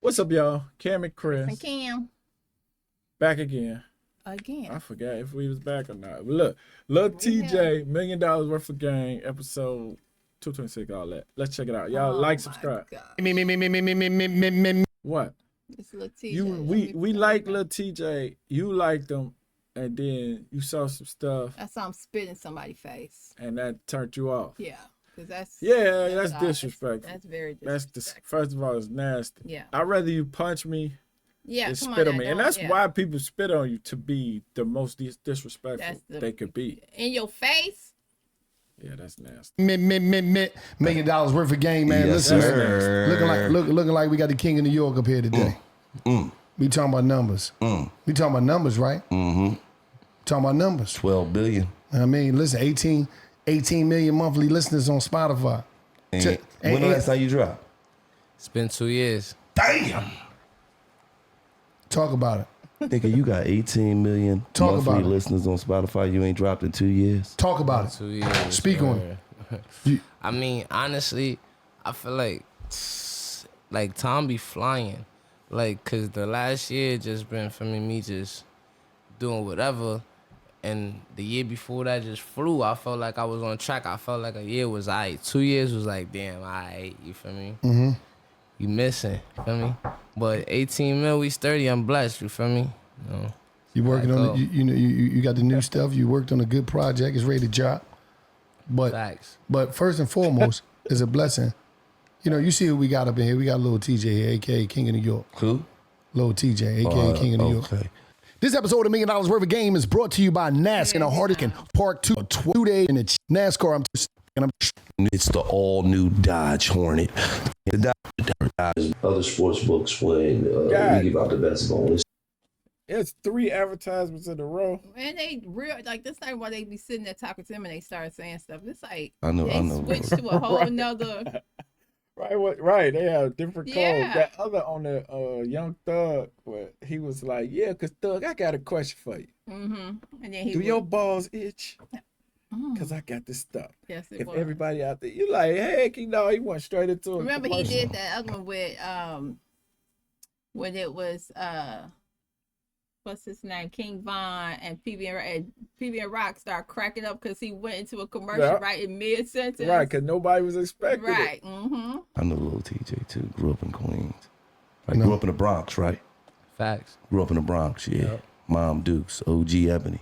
What's up, y'all? Cam and Chris. And Cam. Back again. I forgot if we was back or not. But look, Lil Tjay, $1 million worth of game, episode 226, all that. Let's check it out. Y'all like, subscribe. What? It's Lil Tjay. We like Lil Tjay. You liked him, and then you saw some stuff. I saw him spit in somebody's face. And that turned you off. Yeah. That's disrespectful. That's very disrespectful. First of all, it's nasty. Yeah. I'd rather you punch me than spit on me. And that's why people spit on you, to be the most disrespectful they could be. In your face? Yeah, that's nasty. $1 million worth of game, man. Yes, Listen, looking like we got the king of New York up here today. We talking about numbers. We talking about numbers, right? Talking about numbers. 12 billion. I mean, listen, 18 million monthly listeners on Spotify. When the last time you dropped? It's been 2 years. Damn. Talk about it. Nigga, you got 18 million monthly listeners on Spotify. You ain't dropped in 2 years. Talk about it. 2 years. Speak on it. I mean, honestly, I feel like time be flying. Like, cause the last year just been for me just doing whatever. And the year before that just flew. I felt like I was on track. I felt like a year was aight. 2 years was like, damn, aight. You feel me? You missing. You feel me? But 18 mil, we sturdy. I'm blessed. You feel me? You working on it. You got the new stuff. You worked on a good project. It's ready to drop. But first and foremost, it's a blessing. You know, you see what we got up in here. We got Lil Tjay here, a.k.a. King of New York. Who? Lil Tjay, a.k.a. King of New York. Okay. This episode of $1 million worth of game is brought to you by NASCAR in a Hardican Park 2 day in the NASCAR. It's the all-new Dodge Hornet. Other sports books when we give out the best bonus. It's 3 advertisements in a row. And they real this like why they be sitting there talking to him and they start saying stuff. It's like I know. Switch to a whole nother. Right. They have different codes. Yeah. That other on the Young Thug, where he was like, "Yeah, cause Thug, I got a question for you. And then Do your balls itch? Cause I got this stuff." Yes, if everybody out there, you like, heck, he went straight into it. Remember he did that other one with when it was what's his name, King Von and PB and Rock started cracking up because he went into a commercial right in mid sentence. Right, because nobody was expecting it. I know Lil Tjay too. Grew up in Queens. Grew up in the Bronx, right? Facts. Grew up in the Bronx, yeah. Yep. Mom Dukes, OG Ebony.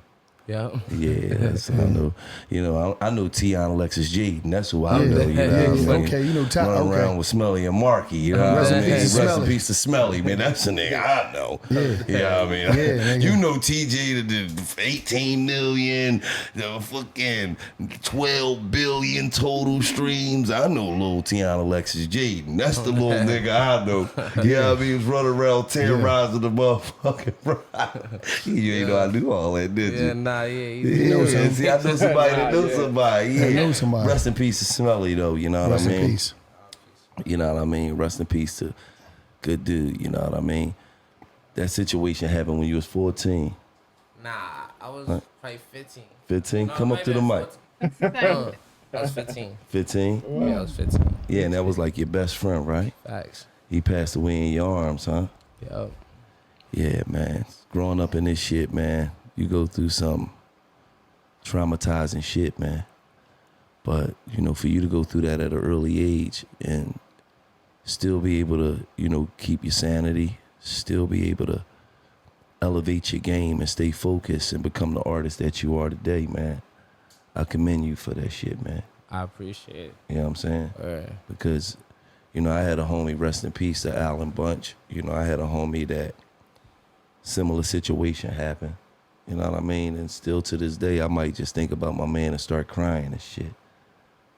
Yeah. Yeah, that's I know. You know, I know Tion Alexis G, and that's who I know. You know what I mean? Okay, you know, running around with Smelly and Marky. You know what I mean? Rest in peace to Smelly, man. That's a nigga I know. Yeah, I mean, you know TJ the 18 million, the fucking 12 billion total streams. I know Lil Tion Alexis G, and that's the little nigga I know. Yeah, I mean, he was running around terrorizing the motherfucking ride. You know, I knew all that, did you? Nah, you know somebody. See, I know somebody that knows somebody. Yeah. I know somebody. Rest in peace to Smelly, though. You know what I mean? Rest in peace. You know what I mean? Rest in peace to good dude. You know what I mean? That situation happened when you was 14. Nah, I was probably 15. 15? No, come up to the mic. I was 15. 15? Yeah, I was 15. Yeah, and that was like your best friend, right? Facts. He passed away in your arms, huh? Yup. Yeah, man. Growing up in this shit, man. You go through some traumatizing shit, man. But, you know, for you to go through that at an early age and still be able to, you know, keep your sanity, still be able to elevate your game and stay focused and become the artist that you are today, man. I commend you for that shit, man. I appreciate it. You know what I'm saying? Right. Because, you know, I had a homie, rest in peace to Alan Bunch. You know, I had a homie that similar situation happened. You know what I mean? And still to this day, I might just think about my man and start crying and shit.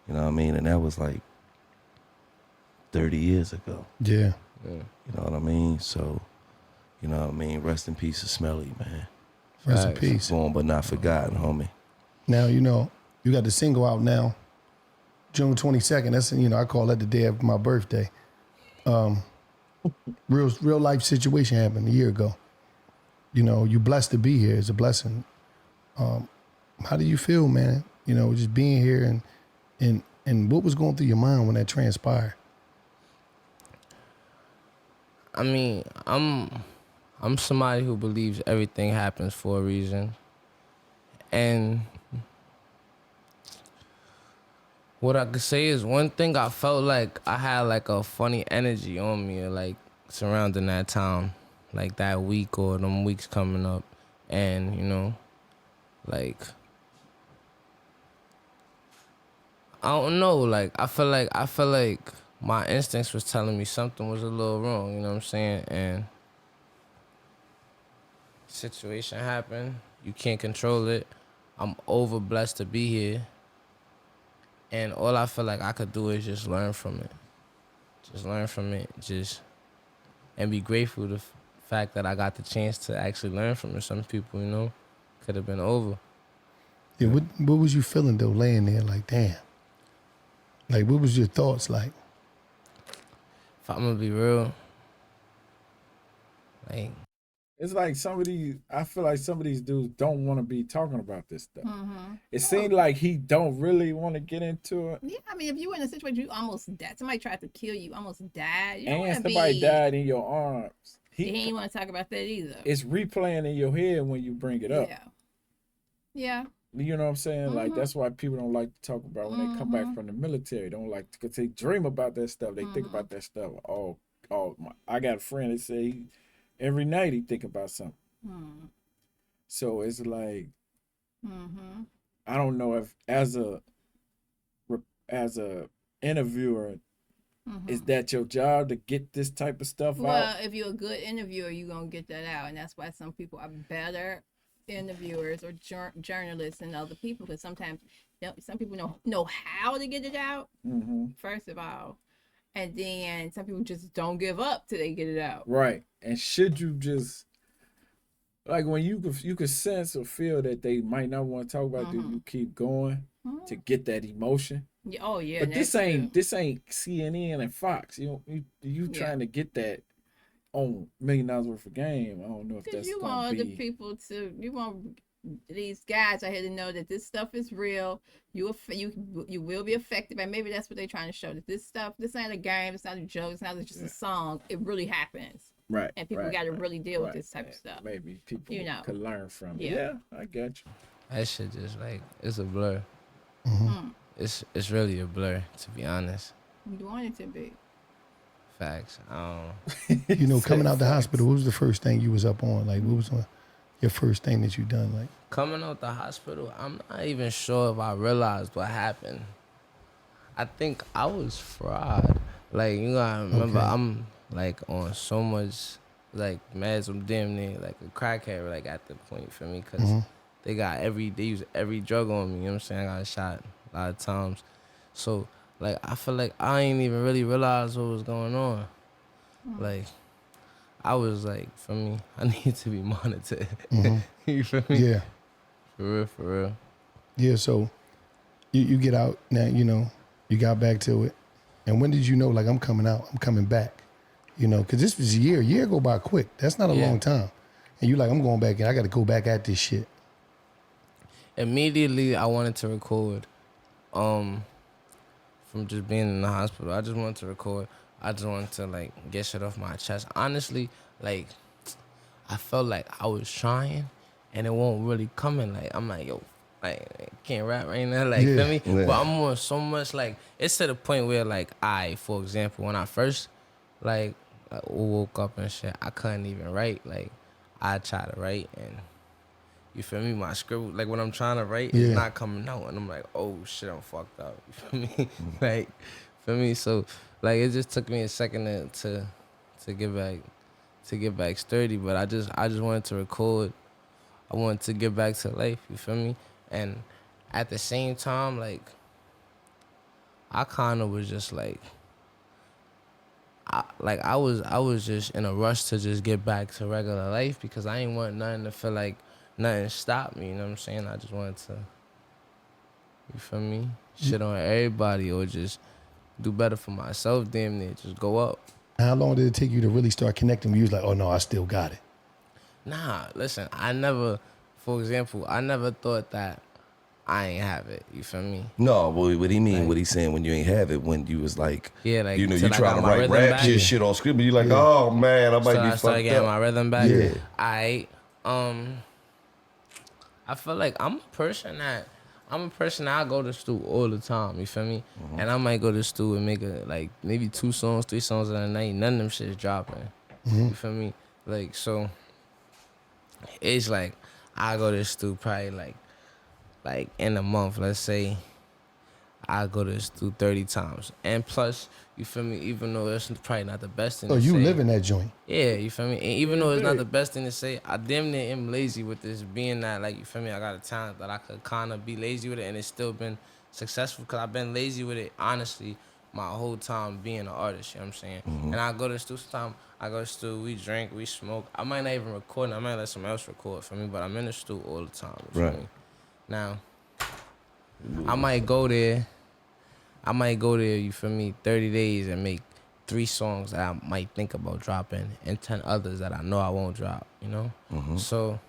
You know what I mean? And that was like 30 years ago. Yeah. You know what I mean? So, you know what I mean? Rest in peace to Smelly, man. Rest in peace. Born but not forgotten, homie. Now, you know, you got the single out now, June 22nd. That's, you know, I call that the day after my birthday. Real life situation happened a year ago. You know, you're blessed to be here. It's a blessing. How do you feel, man? You know, just being here and what was going through your mind when that transpired? I mean, I'm somebody who believes everything happens for a reason. And what I could say is one thing I felt like I had like a funny energy on me, like surrounding that time, like that week or them weeks coming up. And, you know, like, I don't know, like I feel like my instincts was telling me something was a little wrong, you know what I'm saying? And situation happened. You can't control it. I'm over blessed to be here. And all I feel like I could do is just learn from it. Just learn from it. And be grateful to the fact that I got the chance to actually learn from it. Some people, you know, could have been over. Yeah, what was you feeling though, laying there like, damn? Like, what was your thoughts like? If I'm gonna be real, like, it's like I feel like some of these dudes don't want to be talking about this stuff. It seemed like he don't really want to get into it. Yeah, I mean, if you were in a situation you almost died, somebody tried to kill you, almost died. You and somebody died in your arms. He ain't want to talk about that either. It's replaying in your head when you bring it up. Yeah. You know what I'm saying? Like, that's why people don't like to talk about when they come back from the military. Don't like to, because they dream about that stuff. They think about that stuff. I got a friend that say every night he think about something. So it's like, I don't know if as a interviewer, is that your job to get this type of stuff out? Well, if you're a good interviewer, you're going to get that out. And that's why some people are better interviewers or journalists than other people, because sometimes some people know how to get it out, first of all. And then some people just don't give up till they get it out. Right. And should you just, like, when you could sense or feel that they might not want to talk about it, you keep going to get that emotion. Yeah. Oh yeah. But this ain't CNN and Fox. You trying to get that on $1 million worth of game. I don't know if that's you want other people to, you want these guys out here to know that this stuff is real. You will be affected by, maybe that's what they're trying to show, that this ain't a game, it's not a joke, it's not just a song. It really happens. Right. And people got to really deal with this type of stuff. Maybe people could learn from it. Yeah, I get you. That shit just like, it's a blur. It's really a blur, to be honest. You want it to be. Facts. You know, coming out the hospital, what was the first thing you was up on? Like, what was your first thing that you done? Like, coming out the hospital, I'm not even sure if I realized what happened. I think I was fried. Like, you gotta remember, I'm like on so much like meds. I'm damn near like a crackhead, like at the point for me, because they use every drug on me. You know what I'm saying? I got shot a lot of times, so. Like, I feel like I ain't even really realize what was going on. Like, I was like, for me, I need to be monitored. You feel me? Yeah. For real. Yeah, so you get out now, you know, you got back to it. And when did you know, like, I'm coming out, I'm coming back? You know, because this was a year go by quick. That's not a long time. And you like, I'm going back and I got to go back at this shit. Immediately, I wanted to record. From just being in the hospital, I just wanted to record. I just wanted to like get shit off my chest. Honestly, like I felt like I was trying, and it won't really come in. Like I'm like, yo, like I can't rap right now. Like feel me? Yeah. But I'm on so much. Like it's to the point where like for example, when I first like woke up and shit, I couldn't even write. Like I try to write and. You feel me? My scribble, like when I'm trying to write, it's not coming out, and I'm like, oh shit, I'm fucked up. You feel me? Like, feel me? So, like, it just took me a second to get back sturdy. But I just wanted to record. I wanted to get back to life. You feel me? And at the same time, like, I kind of was just like, I was just in a rush to just get back to regular life because I ain't want nothing to feel like. Nothing stopped me, you know what I'm saying? I just wanted to, you feel me? Shit on everybody or just do better for myself, damn near, just go up. How long did it take you to really start connecting when you was like, oh no, I still got it? Nah, listen, for example, I never thought that I ain't have it. You feel me? No, but what he mean? Like, what he saying when you ain't have it? When you was like, yeah, like you know, you trying to write rap shit on script, but you like, oh man, I might be fucked up. So I started getting my rhythm back. Yeah. I feel like I'm a person that I go to the studio all the time. You feel me? And I might go to the studio and make maybe 2 songs, 3 songs in a night. None of them shit's dropping. You feel me? Like, so it's like I go to the studio probably like in a month, let's say I go to the studio 30 times. And plus, you feel me, even though it's probably not the best thing to say. Oh, you live in that joint. Yeah, you feel me? And even though it's not the best thing to say, I damn near am lazy with this, being that, like, you feel me, I got a talent that I could kind of be lazy with it, and it's still been successful because I've been lazy with it, honestly, my whole time being an artist, you know what I'm saying? And I go to the studio sometimes, we drink, we smoke. I might not even record, I might let someone else record for me, but I'm in the studio all the time, you feel me? Now, I might go there, you feel me, 30 days and make 3 songs that I might think about dropping and 10 others that I know I won't drop, you know? So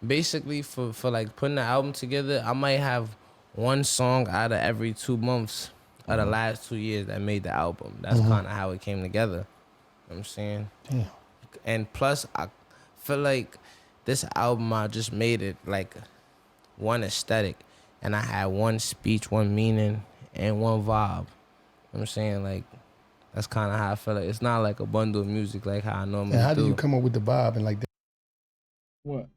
basically for like putting the album together, I might have 1 song out of every 2 months of the last 2 years that made the album. That's kind of how it came together. You know what I'm saying? Damn. And plus, I feel like this album, I just made it like 1 aesthetic, and I had 1 speech, 1 meaning, and 1 vibe. You know what I'm saying? Like, that's kind of how I feel like. It's not like a bundle of music like how I normally do. And how do you come up with the vibe and like that? What?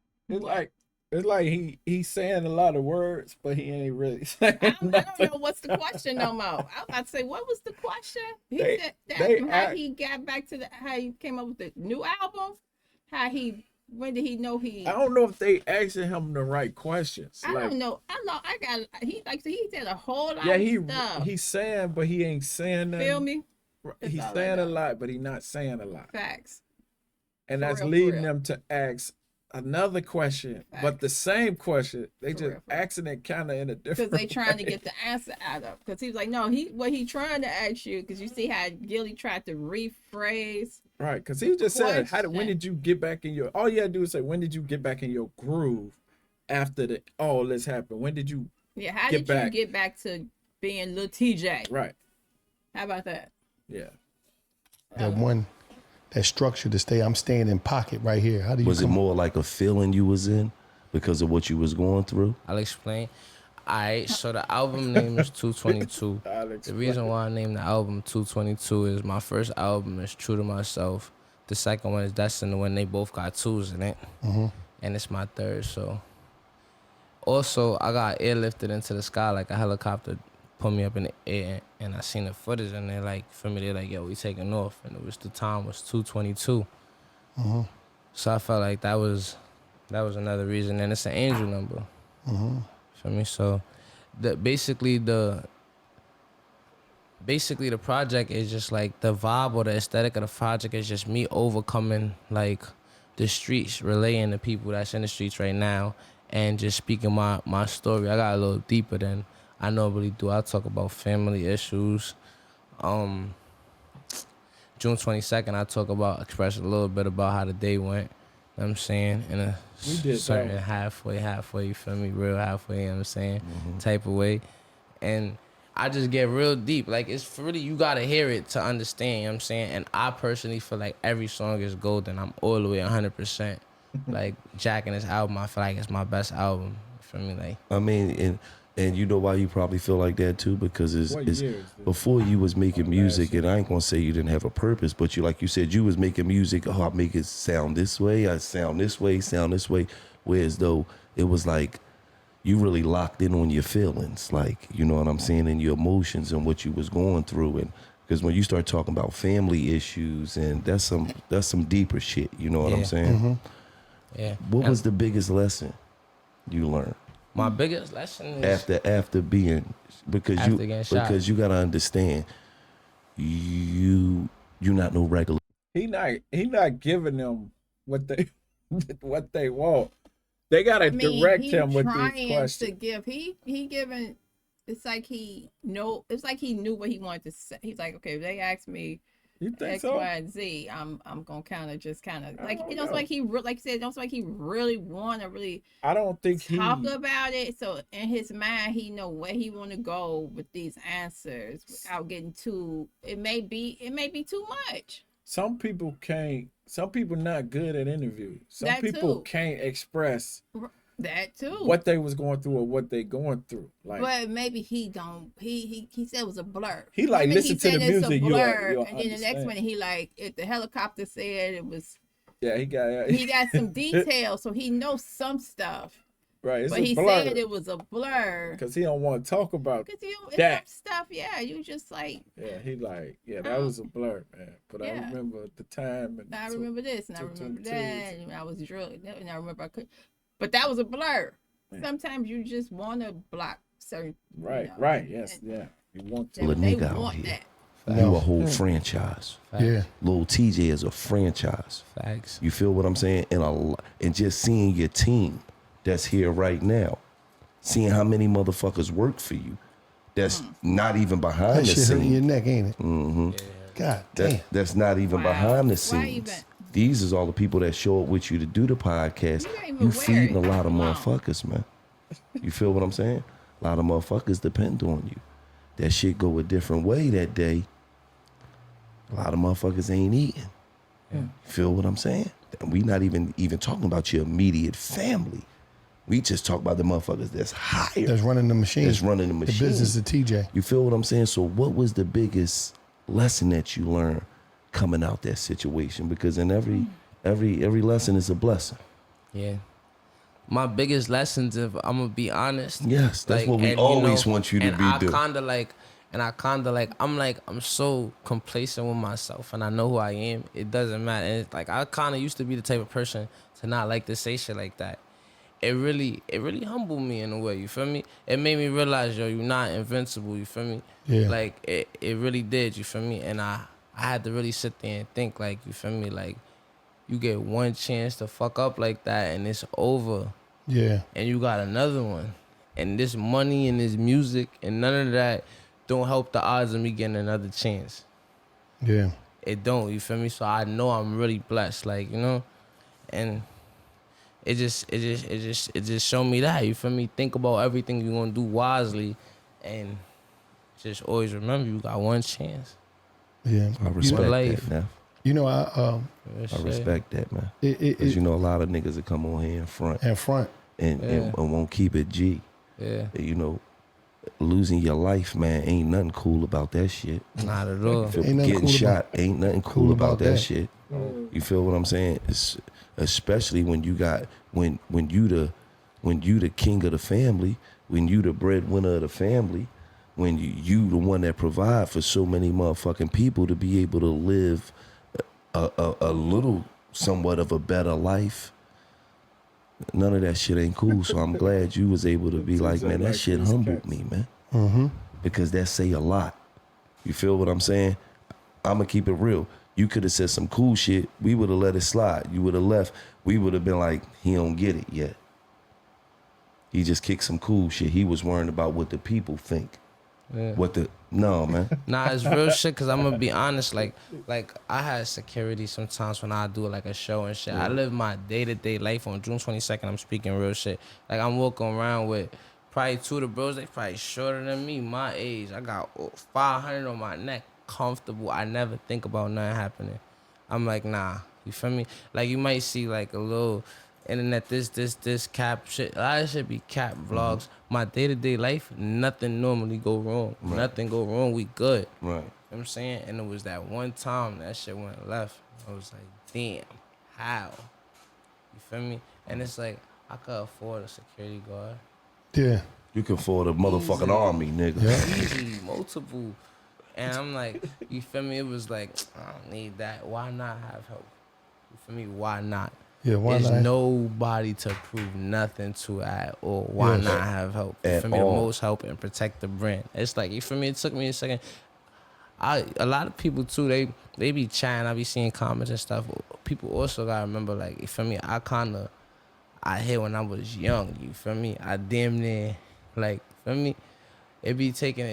It's like he's saying a lot of words, but he ain't really saying I don't nothing. know what's the question no more. I was about to say, what was the question? He said how he got back to how he came up with the new album. When did he know he? I don't know if they asking him the right questions. I don't know. He said a whole lot of stuff. He's saying, but he ain't saying nothing. Feel me? He's saying a lot, but he's not saying a lot. Facts. And that's leading them to ask another question, but the same question. They just asking it kind of in a different. Because they trying to get the answer out of. Because he was like, no, what he trying to ask you. Because you see how Gillie tried to rephrase. Right, because he just said, when did you get back in your? All you had to do is say, when did you get back in your groove after all this happened? When did you? Yeah, how did you get back to being Lil Tjay? Right. How about that? Yeah. That structure to stay. I'm staying in pocket right here. How do you? Was it more like a feeling you was in because of what you was going through? I'll explain. Alright, so the album name is 222. The reason why I named the album 222 is my first album is True to Myself. The second one is Destined to Win. They both got 2s in it. And it's my third, so. Also, I got airlifted into the sky like a helicopter put me up in the air, and I seen the footage, and they're like, for me, they're like, yo, we taking off. And the time was 222. So I felt like that was another reason. And it's an angel number. For me, so basically the project is just like the vibe or the aesthetic of the project is just me overcoming like the streets, relaying the people that's in the streets right now, and just speaking my story. I got a little deeper than I normally do. I talk about family issues. June 22nd, I express a little bit about how the day went. You know what I'm saying? In a certain halfway, you feel me? Real halfway, you know what I'm saying? Type of way. And I just get real deep. Like, it's really, you gotta hear it to understand, you know what I'm saying? And I personally feel like every song is golden. I'm all the way 100%. Like, Jack and his album, I feel like it's my best album. You feel me? Like, I mean, and you know why you probably feel like that too? Because it's before you was making music, and I ain't gonna say you didn't have a purpose, but you, like you said, you was making music. Oh, I make it sound this way. I sound this way. Whereas though it was like you really locked in on your feelings, like, you know what I'm saying, and your emotions and what you was going through. And because when you start talking about family issues, and that's some deeper shit. You know what I'm saying? Yeah. What was the biggest lesson you learned? My biggest lesson is after being because you gotta understand you not no regular. He not giving them what they want. They gotta direct him with these questions. To give he giving. It's like he knew what he wanted to say. He's like, okay, if they ask me You think X, so? Y, and Z, I'm gonna kind of like it don't like he like you said, it don't like he really want to really. I don't think talk about it. So in his mind, he know where he want to go with these answers without getting too. It may be too much. Some people can't. Some people not good at interviews. Some That people too. can't express that too. What they was going through or what they going through. Like, but maybe he don't. He said it was a blur. He like listen to the music. You'll and understand. then the next minute he like if the helicopter said it was. Yeah, he got some details, so he knows some stuff. Right, it's but he blur. said it was a blur because he don't want to talk about that stuff. Yeah, you just like he like that was a blur, man. But I remember the time and I remember this and I remember that, and I was drilling, and I remember I could, but that was a blur. Man. Sometimes you just want to block certain. Right, yes, you want to. Well, a nigga out here. You a whole franchise. Facts. Yeah. Lil Tjay is a franchise. Facts. You feel what I'm saying? And just seeing your team that's here right now, seeing how many motherfuckers work for you, that's not even behind the scenes. Hurting your neck, ain't it? Mm-hmm. Yeah. God damn. That's not even behind the scenes. These is all the people that show up with you to do the podcast. You feeding a lot of motherfuckers, man. You feel what I'm saying? A lot of motherfuckers depend on you. That shit go a different way that day. A lot of motherfuckers ain't eating. Yeah. Feel what I'm saying? We not even talking about your immediate family. We just talk about the motherfuckers that's higher. That's running the machine. The business of TJ. You feel what I'm saying? So what was the biggest lesson that you learned coming out that situation? Because in every lesson is a blessing. Yeah. My biggest lessons, if I'm gonna be honest. Yes, that's what we always want you to be doing. I'm so complacent with myself, and I know who I am. It doesn't matter. And it's like I kind of used to be the type of person to not like to say shit like that. It really humbled me in a way. You feel me? It made me realize, yo, you're not invincible. You feel me? Yeah. Like it really did. You feel me? And I had to really sit there and think, like, you feel me? Like, you get one chance to fuck up like that, and it's over. Yeah. And you got another one, and this money and this music and none of that don't help the odds of me getting another chance. Yeah. It don't, you feel me? So I know I'm really blessed, like, you know? And it just showed me that, you feel me? Think about everything you're gonna do wisely and just always remember you got one chance. Yeah. I respect that, man. You know, I respect that, man. Because you know a lot of niggas that come on here in front. And won't keep it G. Yeah. You know, losing your life, man, ain't nothing cool about that shit. Not at all. Getting cool shot ain't nothing cool about that shit. You feel what I'm saying? It's, especially when you got when you the king of the family, when you the breadwinner of the family, when you the one that provide for so many motherfucking people to be able to live a little somewhat of a better life. None of that shit ain't cool. So I'm glad you was able to be like, man, that shit humbled me, man. Mm-hmm. Because that say a lot. You feel what I'm saying? I'm going to keep it real. You could have said some cool shit. We would have let it slide. You would have left. We would have been like, he don't get it yet. He just kicked some cool shit. He was worrying about what the people think. Yeah. No, man. Nah, it's real shit, because I'm going to be honest. Like I had security sometimes when I do like a show and shit. Yeah. I live my day-to-day life. On June 22nd, I'm speaking real shit. Like, I'm walking around with probably two of the bros. They probably shorter than me, my age. I got 500 on my neck, comfortable. I never think about nothing happening. I'm like, nah, you feel me? Like, you might see like a little internet, this cap shit. A lot of shit be cap vlogs. Mm-hmm. My day-to-day life, nothing normally go wrong. Right. Nothing go wrong, we good. Right. You know what I'm saying? And it was that one time that shit went left. I was like, damn, how? You feel me? And it's like, I could afford a security guard. Yeah. You can afford a motherfucking Easy. army, nigga. Yeah. Easy, multiple. And I'm like, you feel me? It was like, I don't need that. Why not have help? You feel me? Why not? Yeah, why There's not? nobody to prove nothing to at all. Why not have help? You feel me? The most help and protect the brand. It's like, you feel me? It took me a second. A lot of people too, they be chatting. I be seeing comments and stuff. People also gotta remember, like, you feel me? I hit when I was young. You feel me? I damn near, like, feel me? it be taking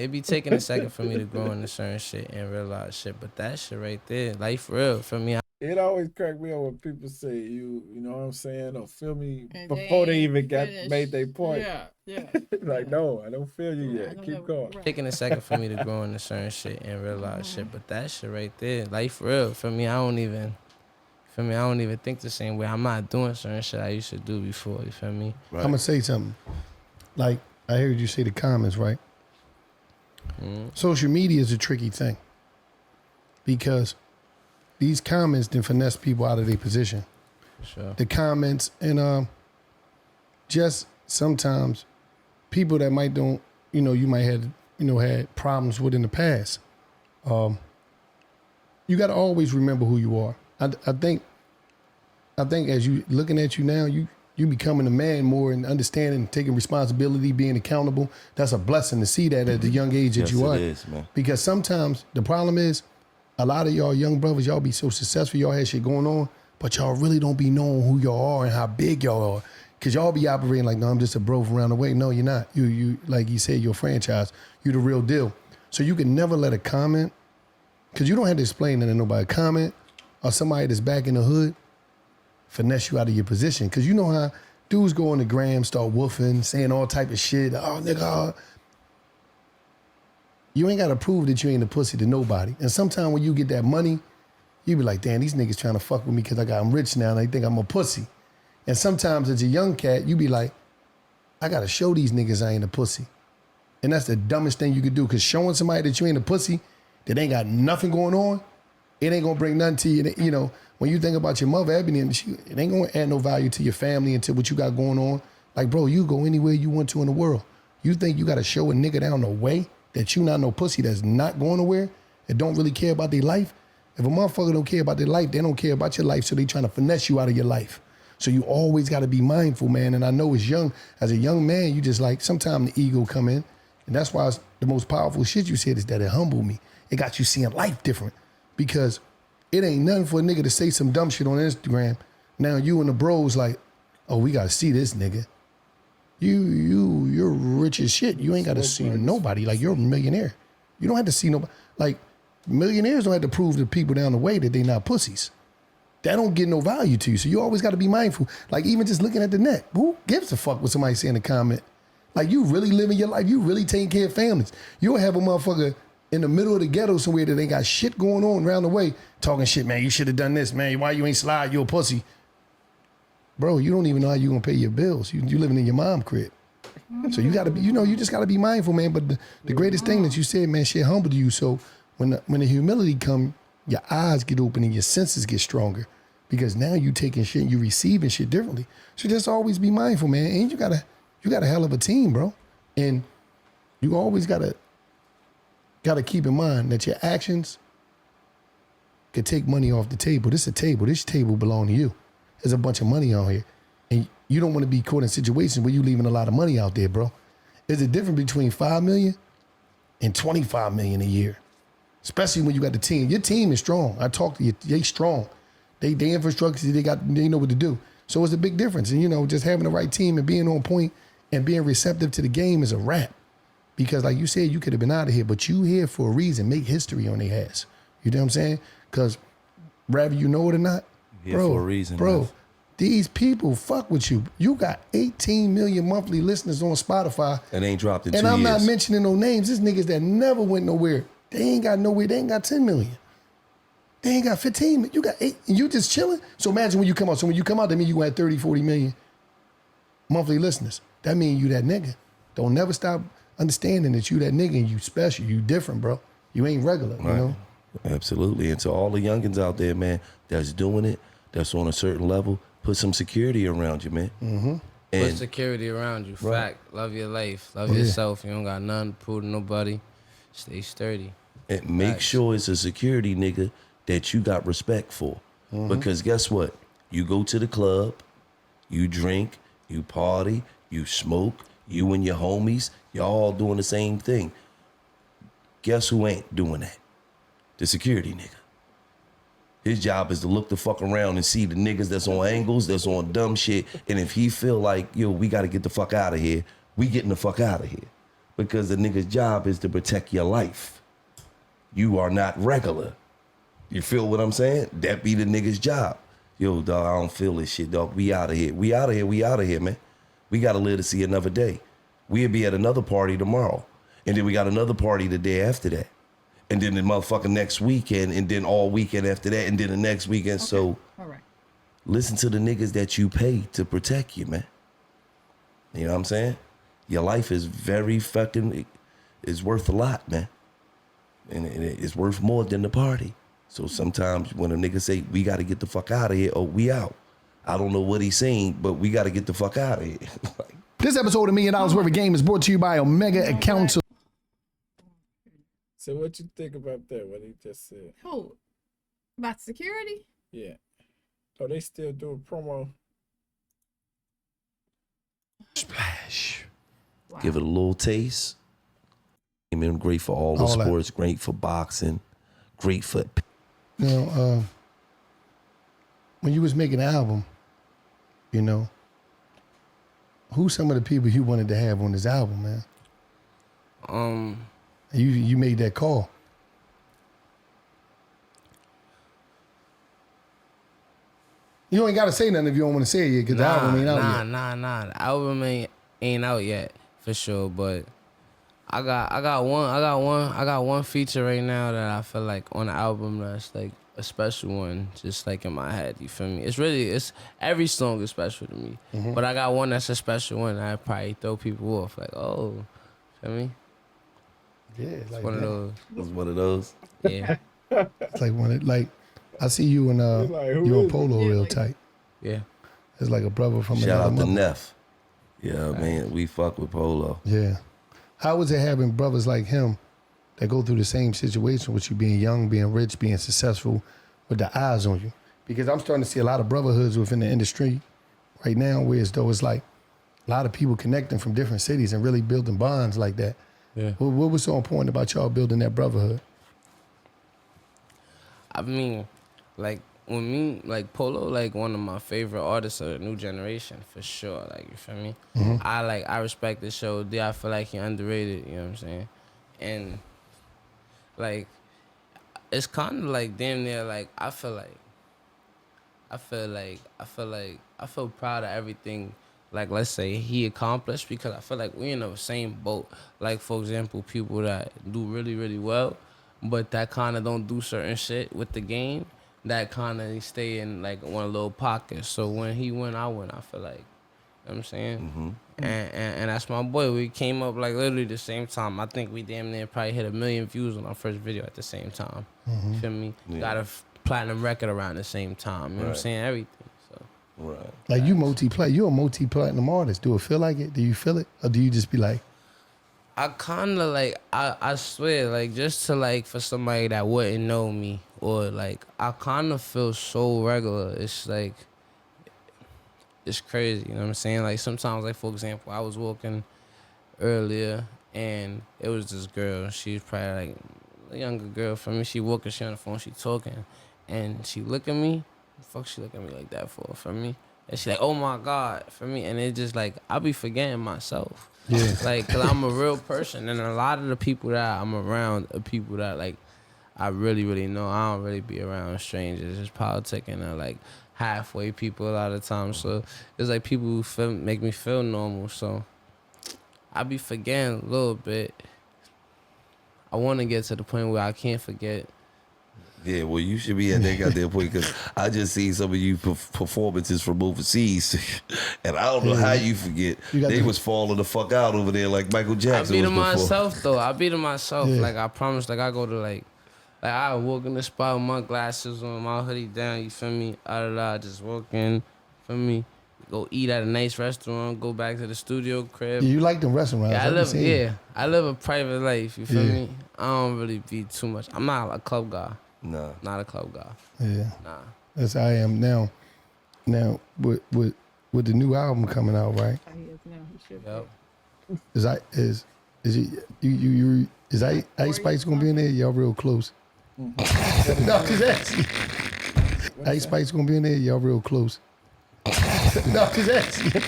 a second for me to grow into certain shit and realize shit. But that shit right there, like for real, for me. It always cracked me up when people say you know what I'm saying, or feel me before they even made their point. Yeah. Like, no, I don't feel you yet. Keep going. Taking a second for me to grow into certain shit and realize shit. But that shit right there, like for real, for me, I don't even think the same way. I'm not doing certain shit I used to do before. You feel me? Right. I'm gonna say something. Like I heard you say the comments, right? Social media is a tricky thing because these comments then finesse people out of their position. Sure. The comments and just sometimes people that might don't, you might have, had problems with in the past. You got to always remember who you are. I think as you looking at you now, you becoming a man more and understanding, taking responsibility, being accountable. That's a blessing to see that at the young age that you are. Yes, it is, man. Because sometimes the problem is, a lot of y'all young brothers, y'all be so successful, y'all have shit going on, but y'all really don't be knowing who y'all are and how big y'all are. Cause y'all be operating like, no, I'm just a bro from around the way. No, you're not. You like you said, you're a franchise. You the real deal. So you can never let a comment, cause you don't have to explain that to nobody. Comment or somebody that's back in the hood finesse you out of your position. Cause you know how dudes go on the gram, start woofing, saying all type of shit. Oh, nigga. You ain't got to prove that you ain't a pussy to nobody. And sometimes when you get that money, you be like, damn, these niggas trying to fuck with me because I'm rich now and they think I'm a pussy. And sometimes as a young cat, you be like, I got to show these niggas I ain't a pussy. And that's the dumbest thing you could do, because showing somebody that you ain't a pussy, that ain't got nothing going on, it ain't going to bring nothing to you. When you think about your mother, Ebony, it ain't going to add no value to your family and to what you got going on. Like, bro, you go anywhere you want to in the world. You think you got to show a nigga down the way that you not no pussy that's not going nowhere, that don't really care about their life? If a motherfucker don't care about their life, they don't care about your life, so they trying to finesse you out of your life. So you always got to be mindful, man. And I know as a young man, you just like, sometimes the ego come in. And that's why the most powerful shit you said is that it humbled me. It got you seeing life different. Because it ain't nothing for a nigga to say some dumb shit on Instagram. Now you and the bros like, oh, we got to see this nigga. You're rich as shit. You ain't got to see nobody. Like, you're a millionaire. You don't have to see nobody. Like, millionaires don't have to prove to people down the way that they not pussies. That don't get no value to you. So you always got to be mindful. Like, even just looking at the net, who gives a fuck what somebody say in the comment? Like, you really living your life. You really taking care of families. You'll have a motherfucker in the middle of the ghetto somewhere that ain't got shit going on around the way talking shit, man, you should have done this, man. Why you ain't slide? You a pussy. Bro, you don't even know how you gonna pay your bills. You living in your mom crib. So you gotta be, you just gotta be mindful, man. But the greatest thing that you said, man, shit humbled you. So when the humility come, your eyes get open and your senses get stronger. Because now you taking shit, you receiving shit differently. So just always be mindful, man. And you got a hell of a team, bro. And you always gotta keep in mind that your actions could take money off the table. This is a table. This table belong to you. There's a bunch of money on here. And you don't want to be caught in situations where you leaving a lot of money out there, bro. There's a difference between $5 million and $25 million a year. Especially when you got the team. Your team is strong. I talk to you, they strong. They infrastructure, they know what to do. So it's a big difference. And just having the right team and being on point and being receptive to the game is a wrap. Because like you said, you could have been out of here, but you here for a reason. Make history on their ass. You know what I'm saying? Because whether you know it or not, bro, for a reason, bro, these people fuck with you. You got 18 million monthly listeners on Spotify. And ain't dropped in 2 years. And I'm not mentioning no names. These niggas that never went nowhere. They ain't got nowhere. They ain't got 10 million. They ain't got 15. You got 8. And you just chilling? So imagine when you come out. So when you come out, that means you had 30, 40 million monthly listeners. That means you that nigga. Don't never stop understanding that you that nigga and you special. You different, bro. You ain't regular, right. Absolutely. And to all the youngins out there, man, that's doing it, that's on a certain level, put some security around you, man. Mm-hmm. Put security around you. Right. Fact. Love your life. Love yourself. You don't got nothing to prove to nobody. Stay sturdy. And make sure it's a security nigga that you got respect for. Mm-hmm. Because guess what? You go to the club, you drink, you party, you smoke, you and your homies, y'all all doing the same thing. Guess who ain't doing that? The security nigga. His job is to look the fuck around and see the niggas that's on angles, that's on dumb shit. And if he feel like, we got to get the fuck out of here, we getting the fuck out of here. because the nigga's job is to protect your life. You are not regular. You feel what I'm saying? That be the nigga's job. Yo, dog, I don't feel this shit, dog. We out of here. We out of here. We out of here, man. We got to live to see another day. We'll be at another party tomorrow. And then we got another party the day after that. And then the motherfucking next weekend. And then all weekend after that. And then the next weekend. Okay. So all right. Listen to the niggas that you pay to protect you, man. You know what I'm saying? Your life is very fucking, it's worth a lot, man. And it's worth more than the party. So sometimes when a nigga say, we got to get the fuck out of here, oh, we out. I don't know what he's saying, but we got to get the fuck out of here. This episode of $1 Million Worth of Game is brought to you by Omega Accounts. So what you think about that, what he just said? Who? About security? Yeah. Oh, they still do a promo? Splash. Wow. Give it a little taste. I mean, great for all the sports, great for boxing, great for... You know, when you was making an album, you know, who's some of the people you wanted to have on this album, man? You made that call. You ain't got to say nothing if you don't want to say it yet, because the album ain't out yet. Nah. The album ain't out yet for sure, but I got one feature right now that I feel like on the album that's like a special one, just like in my head. You feel me? It's every song is special to me, but I got one that's a special one that I probably throw people off. Like, oh, feel me? Yeah, it's like One of those. It's one of those. Yeah. It's like one of, like, I see you and you and Polo real tight. Yeah. It's like a brother from Shout another out to mother. Neff. Yeah, man, we fuck with Polo. Yeah. How was it having brothers like him that go through the same situation with you, being young, being rich, being successful, with the eyes on you? Because I'm starting to see a lot of brotherhoods within the industry right now, where as though it's like a lot of people connecting from different cities and really building bonds like that. Yeah. What was so important about y'all building that brotherhood? I mean, like, when me, like, Polo, like, one of my favorite artists of the new generation, for sure. Like, you feel me? I respect the show. I feel like he underrated, you know what I'm saying? And, like, it's kind of like damn near, like, I feel proud of everything, like, let's say he accomplished, because I feel like we in the same boat. Like, for example, people that do really, really well, but that kind of don't do certain shit with the game, that kind of stay in, like, one little pocket. So when he win, I win, I feel like. You know what I'm saying? And that's my boy. We came up, like, literally the same time. I think we damn near probably hit 1 million views on our first video at the same time. You feel me? Yeah. Got a platinum record around the same time. You know what I'm saying? Everything. So. Right. Like, you're a multi-platinum artist. Do it feel like it? Do you feel it? Or do you just be like... I kind of, like, I swear, like, just to, like, for somebody that wouldn't know me, or, like, I kind of feel so regular. It's, like, it's crazy, you know what I'm saying? Like, sometimes, like, for example, I was walking earlier, and it was this girl. She was probably, like, a younger girl from me. She walking, she on the phone, she talking, and she look at me. The fuck she look at me like that for me? And she like, oh, my God, for me. And it just, like, I be forgetting myself. Yeah. Like, cause I'm a real person, and a lot of the people that I'm around are people that, like, I really, really know. I don't really be around strangers. It's politicking or, like, halfway people a lot of times. So it's like people who make me feel normal. So I be forgetting a little bit. I want to get to the point where I can't forget. Yeah, well, you should be at that goddamn point, because I just seen some of you performances from overseas, and I don't know how you forget. They was falling the fuck out over there like Michael Jackson. I be to myself, though. I be to myself. Yeah. Like, I promise, like, I go to, like I walk in the spot with my glasses on, my hoodie down, you feel me? Just walk in, feel me? Go eat at a nice restaurant, go back to the studio crib. Yeah, you like them restaurants. Yeah, I live a private life, you feel me? I don't really be too much. I'm not a club guy. No. Not a club guy. Yeah. Nah. As I am now. Now, with the new album coming out, right? Yep. Is Ice Spice gonna be in there? Y'all real close. No, just asking. Ice Spice gonna be in there? Y'all real close. No, just asking.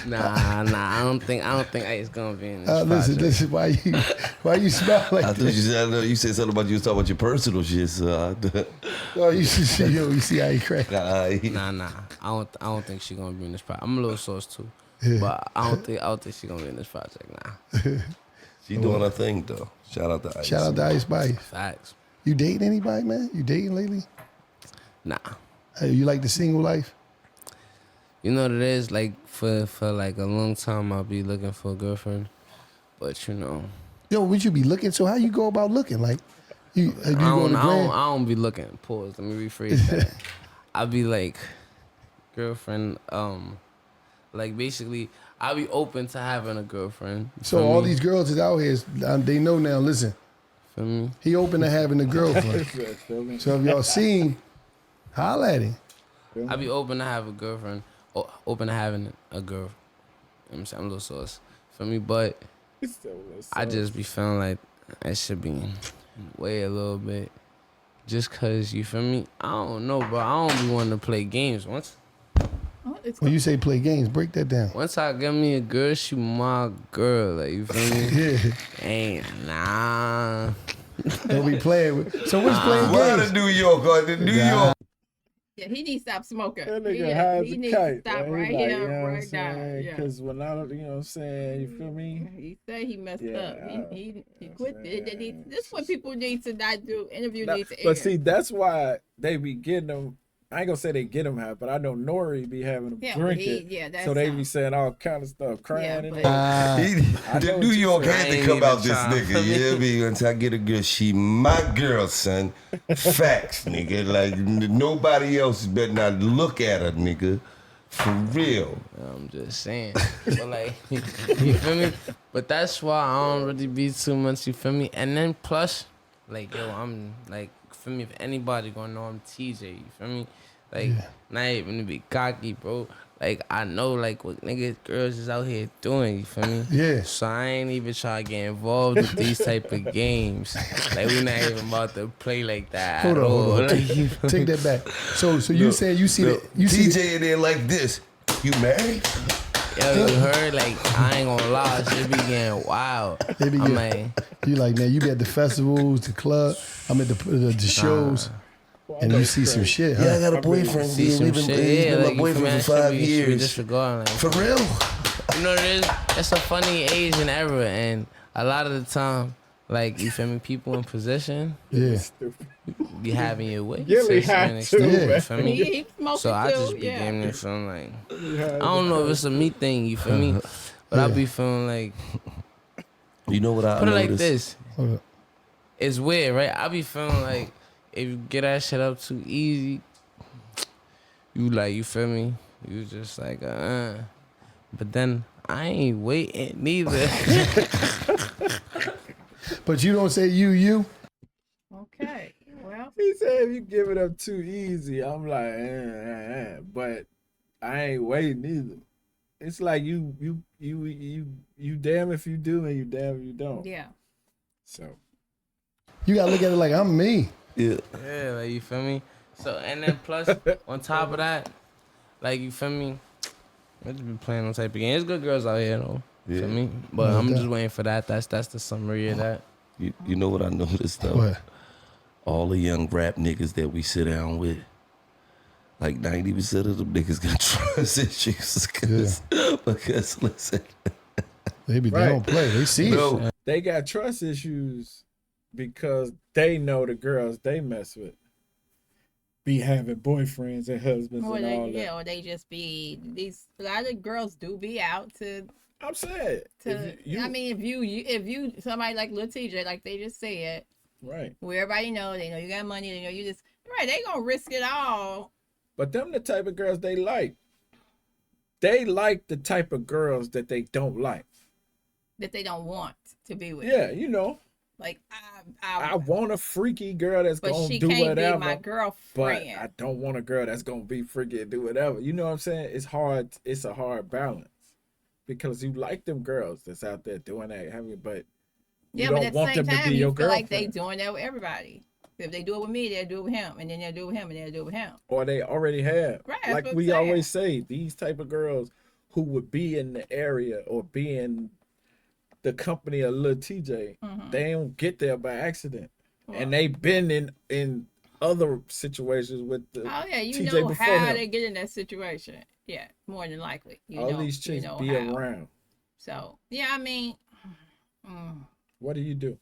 Nah. I don't think Ice gonna be in this. Listen. Why you smile like I thought you said something about you was talking about your personal shit. So you see how he crack. Nah. I don't think she gonna be in this project. I'm a little sauce too, but I don't think she gonna be in this project. Nah. She doing her thing though. Shout out to Ice. Shout out to Ice Spice. Facts. You dating anybody, man? You dating lately? Nah. Hey, you like the single life? You know what it is? Like for like a long time, I'll be looking for a girlfriend, but you know. Yo, would you be looking? So how you go about looking? Like, I don't be looking. Pause. Let me rephrase that. I be like, girlfriend. Like basically, I be open to having a girlfriend. So all these girls is out here. They know now. Listen, feel me? He open to having a girlfriend. So if y'all seen, holla at him. I be open to have a girlfriend. Open to having a girl. You know what I'm saying? I'm a little sauce. Feel me? But I just be feeling like I should be way a little bit. Just cause, you feel me? I don't know, bro. I don't be wanting to play games. When you say play games, break that down. Once I get me a girl, she my girl. Like, you feel me? Yeah. Ain't nah. Don't be playing with. So what's playing games? To New York, New York. Yeah, he needs to stop smoking. That nigga high as he a needs kite. to stop Man. right He like, here, you know right now. Yeah. Because when I don't, you know what I'm saying, you feel me? He said he messed up. He quit I'm it. This is what people need to not do. Interview needs to But air. see, that's why they be getting them. I ain't gonna say they get them high, but I know Nori be having them drinking. That's so they be saying all kind of stuff, crying and the New York had to come out this nigga. Yeah, me until I get a girl. She my girl, son. Facts, nigga. Like nobody else better not look at her, nigga. For real. I'm just saying. But like, you feel me? But that's why I don't really be too much, you feel me? And then plus, like, yo, I'm like, feel me? If anybody gonna know I'm TJ, you feel me? Like, not even to be cocky, bro. Like, I know, like, what niggas, girls is out here doing, you feel me? Yeah. So I ain't even trying to get involved with these type of games. Like, we not even about to play like that Hold on. Like, take that back. So you saying you see that? You TJ see in there like this. You married? Yo, you heard? Like, I ain't gonna lie, shit be getting wild. I'm like, you like, man, you be at the festivals, the club, I'm at the shows. And you see some shit, huh? Yeah, I got a boyfriend. See some shit. Yeah, been like, my boyfriend for 5 years. Like, for real? You know what it is? It's a funny age and era, and a lot of the time, like, you feel me, people in position, be having your way. Gillie had to, you feel me? He smoking So I just too, be getting it feeling like, I don't know if it's a me thing, you feel me? But I be feeling like, you know what I put it noticed? like this. It's weird, right? I be feeling like, if you get that shit up too easy, you like, you feel me? You just like, But then I ain't waiting neither. But you don't say you. Okay, well. He said if you give it up too easy, I'm like, but I ain't waiting either. It's like you damn if you do and you damn if you don't. Yeah. So You gotta look at it like I'm me. Yeah, like, you feel me? So, and then plus, on top of that, like, you feel me? I just be playing on type of game. There's good girls out here, though. You feel me? But I'm just waiting for that. That's the summary of that. You know what I noticed, though? What? All the young rap niggas that we sit down with, like 90% of them niggas got trust issues. Because listen. They don't play. They see it. They got trust issues because they know the girls they mess with be having boyfriends and husbands and all that. Yeah, or they just be a lot of girls do be out to. I'm saying. If you somebody like Lil Tjay, like they just said, right? Where everybody know, they know you got money, they know you just right. They gonna risk it all. But them the type of girls they like. They like the type of girls that they don't like. That they don't want to be with. Yeah, you know. Like I want a freaky girl that's gonna do whatever. But she can't be my girlfriend. But I don't want a girl that's gonna be freaky and do whatever. You know what I'm saying? It's hard. It's a hard balance because you like them girls that's out there doing that. But you don't but at the want same them time, to be you your feel girlfriend. like they doing that with everybody. If they do it with me, they'll do it with him, and then they'll do it with him, and they'll do it with him. Or they already have. Right. Like we always say, these type of girls who would be in the area or be in the company of Lil Tjay, they don't get there by accident. Well, and they've been in other situations with the you TJ know before how him. they get in that situation. Yeah, more than likely. All these chicks be how. Around. So, yeah, I mean. What do you do?